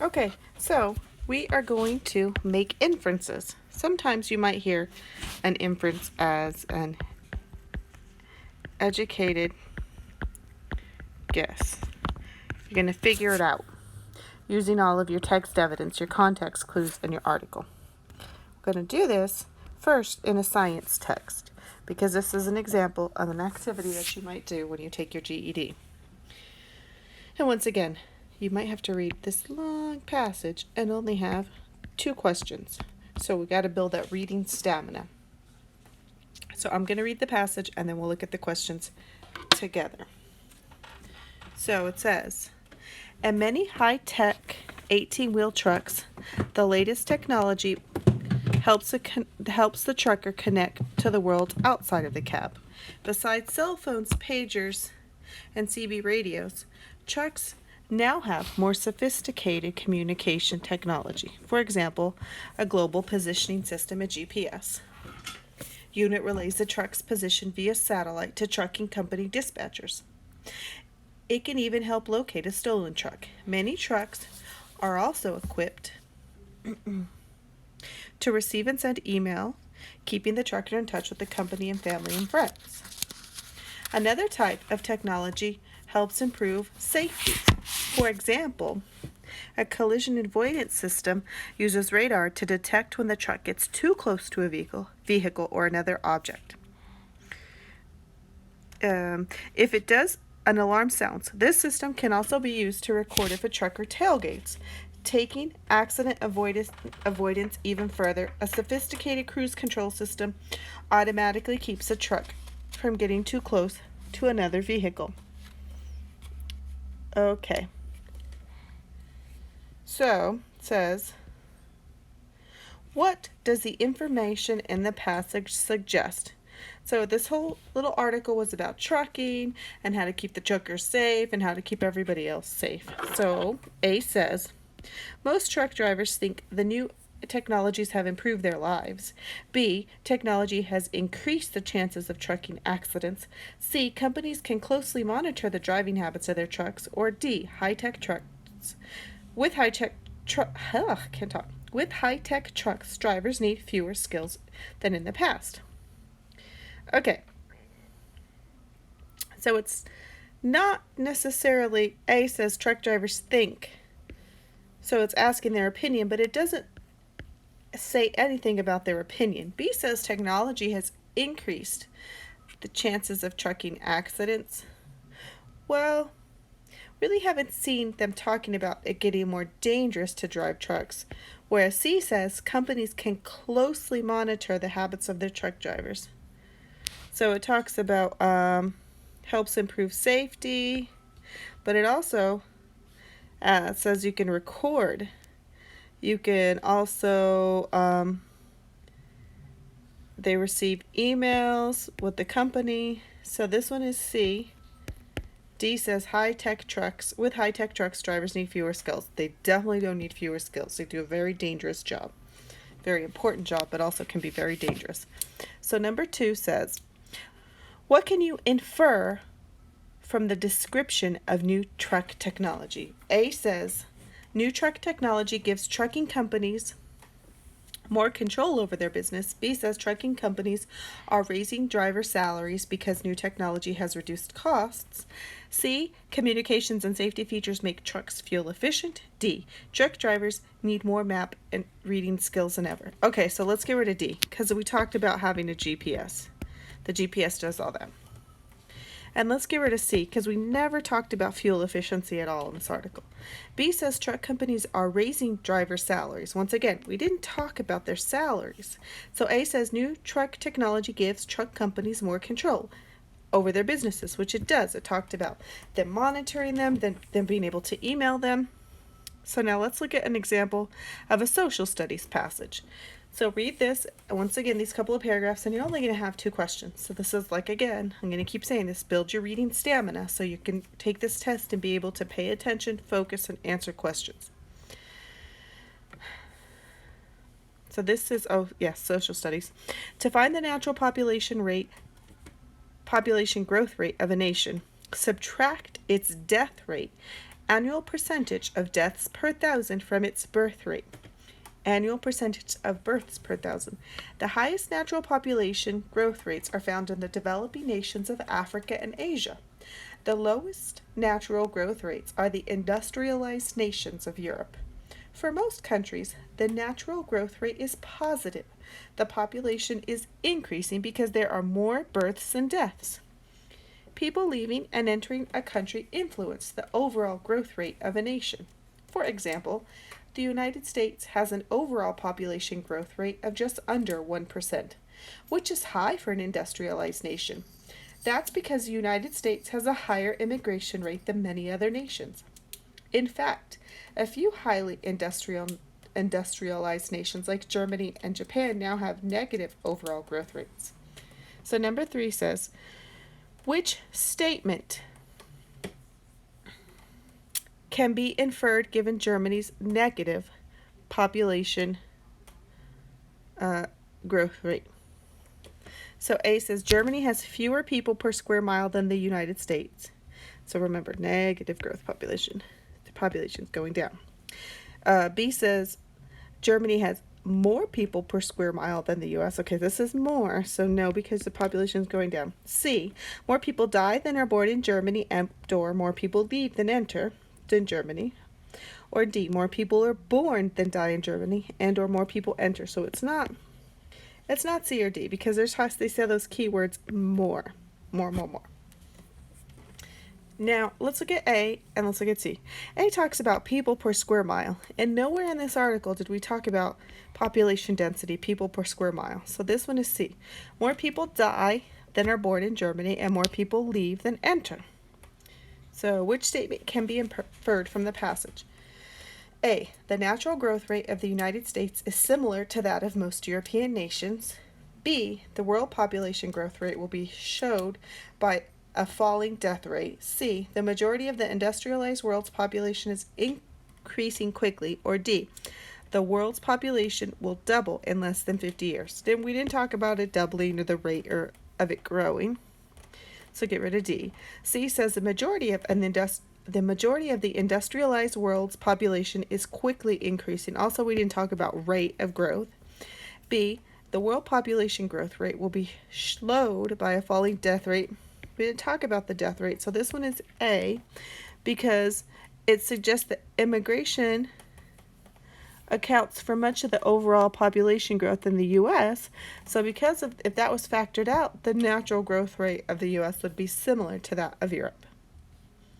Okay, so we are going to make inferences. Sometimes you might hear an inference as an educated guess. You're going to figure it out using all of your text evidence, your context clues, and your article. We're going to do this first in a science text because this is an example of an activity that you might do when you take your GED. And once again, you might have to read this long passage and only have 2 questions. So we got to build that reading stamina. So I'm going to read the passage and then we'll look at the questions together. So it says, in many high-tech 18-wheel trucks, the latest technology helps the trucker connect to the world outside of the cab. Besides cell phones, pagers, and CB radios, trucks now have more sophisticated communication technology. For example, a global positioning system, a GPS. Unit relays the truck's position via satellite to trucking company dispatchers. It can even help locate a stolen truck. Many trucks are also equipped to receive and send email, keeping the trucker in touch with the company and family and friends. Another type of technology helps improve safety. For example, a collision avoidance system uses radar to detect when the truck gets too close to a vehicle or another object. If it does, an alarm sounds. This system can also be used to record if a trucker tailgates. Taking accident avoidance even further, a sophisticated cruise control system automatically keeps a truck from getting too close to another vehicle. Okay. So, it says, what does the information in the passage suggest? So this whole little article was about trucking and how to keep the truckers safe and how to keep everybody else safe. So A says, most truck drivers think the new technologies have improved their lives. B, technology has increased the chances of trucking accidents. C, companies can closely monitor the driving habits of their trucks. Or D, high-tech trucks. With high-tech trucks, drivers need fewer skills than in the past. Okay. So it's not necessarily A says truck drivers think. So it's asking their opinion, but it doesn't say anything about their opinion. B says technology has increased the chances of trucking accidents. Well, really haven't seen them talking about it getting more dangerous to drive trucks. Whereas C says companies can closely monitor the habits of their truck drivers. So it talks about helps improve safety, but it also says you can record. You can also, they receive emails with the company. So this one is C. D says high-tech trucks. With high-tech trucks, drivers need fewer skills. They definitely don't need fewer skills. They do a very dangerous job. Very important job, but also can be very dangerous. So number 2 says, what can you infer from the description of new truck technology? A says, new truck technology gives trucking companies more control over their business. B says trucking companies are raising driver salaries because new technology has reduced costs. C, communications and safety features make trucks fuel efficient. D, truck drivers need more map and reading skills than ever. Okay, so let's get rid of D because we talked about having a GPS. The GPS does all that. And let's get rid of C because we never talked about fuel efficiency at all in this article. B says truck companies are raising driver salaries. Once again, we didn't talk about their salaries. So A says new truck technology gives truck companies more control over their businesses, which it does. It talked about them monitoring them, them being able to email them. So now let's look at an example of a social studies passage. So read this, once again, these couple of paragraphs, and you're only going to have 2 questions. So this is like, again, I'm going to keep saying this, build your reading stamina so you can take this test and be able to pay attention, focus, and answer questions. So this is, social studies. To find the natural population growth rate of a nation, subtract its death rate Annual percentage of deaths per thousand from its birth rate. Annual percentage of births per thousand. The highest natural population growth rates are found in the developing nations of Africa and Asia. The lowest natural growth rates are the industrialized nations of Europe. For most countries, the natural growth rate is positive. The population is increasing because there are more births and deaths. People leaving and entering a country influence the overall growth rate of a nation. For example, the United States has an overall population growth rate of just under 1%, which is high for an industrialized nation. That's because the United States has a higher immigration rate than many other nations. In fact, a few highly industrialized nations like Germany and Japan now have negative overall growth rates. So number 3 says, which statement can be inferred given Germany's negative population growth rate? So A says Germany has fewer people per square mile than the United States. So remember, negative growth population. The population's going down. B says Germany has more people per square mile than the U.S. Okay, this is more, so no, because the population is going down. C, more people die than are born in Germany, and or more people leave than enter than Germany. Or D, more people are born than die in Germany, and or more people enter. So it's not C or D, because they say those keywords more. Now, let's look at A and let's look at C. A talks about people per square mile, and nowhere in this article did we talk about population density, people per square mile. So this one is C. More people die than are born in Germany, and more people leave than enter. So which statement can be inferred from the passage? A, the natural growth rate of the United States is similar to that of most European nations. B, the world population growth rate will be showed by a falling death rate. C, the majority of the industrialized world's population is increasing quickly. Or D, the world's population will double in less than 50 years. Then we didn't talk about it doubling or the rate of it growing. So get rid of D. C says the majority of the industrialized world's population is quickly increasing. Also, we didn't talk about rate of growth. B, the world population growth rate will be slowed by a falling death rate. We didn't talk about the death rate, so this one is A, because it suggests that immigration accounts for much of the overall population growth in the U.S. So if that was factored out, the natural growth rate of the U.S. would be similar to that of Europe.